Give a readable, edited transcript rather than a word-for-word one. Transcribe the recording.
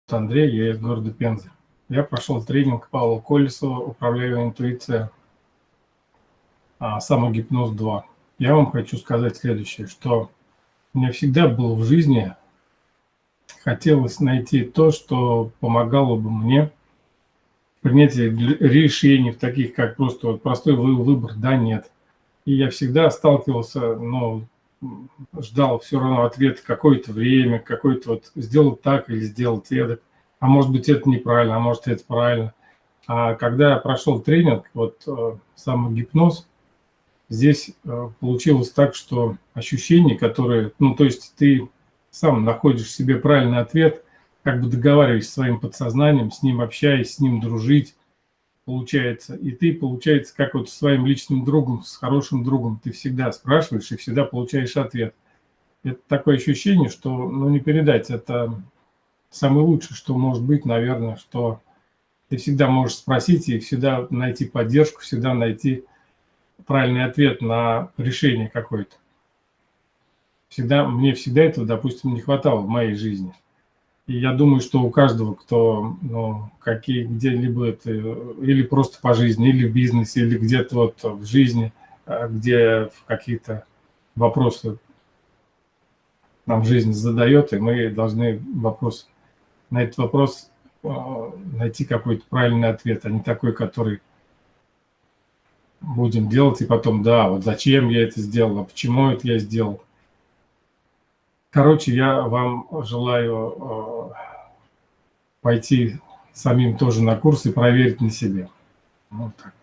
Андрей, я из города Пенза. Я прошел тренинг Павла Колесова «Управляемая интуиция. Самогипноз 2». Я вам хочу сказать следующее, что у меня всегда было в жизни, хотелось найти то, что помогало бы мне в принятии решений, в таких как просто вот простой выбор «да-нет». И я всегда сталкивался, ждал все равно ответ какое-то время, какой-то вот сделать так или сделать это. А может быть, это неправильно, а может, это правильно. А когда я прошел тренинг, самогипноз, здесь получилось так, что ощущения, которые, то есть ты сам находишь в себе правильный ответ, как бы договариваясь с своим подсознанием, с ним общаясь, с ним дружить, получается. И ты, получается, как вот со своим личным другом, с хорошим другом, ты всегда спрашиваешь и всегда получаешь ответ. Это такое ощущение, что, не передать, это самое лучшее, что может быть, наверное, что ты всегда можешь спросить и всегда найти поддержку, всегда найти правильный ответ на решение какое-то. Мне всегда этого, допустим, не хватало в моей жизни. И я думаю, что у каждого, кто, где-либо это, или просто по жизни, или в бизнесе, или где-то вот в жизни, где в какие-то вопросы нам жизнь задает, и мы должны на этот вопрос найти какой-то правильный ответ, а не такой, который будем делать, и потом, да, вот зачем я это сделал, а почему это я сделал. Короче, я вам желаю пойти самим тоже на курс и проверить на себе. Вот так.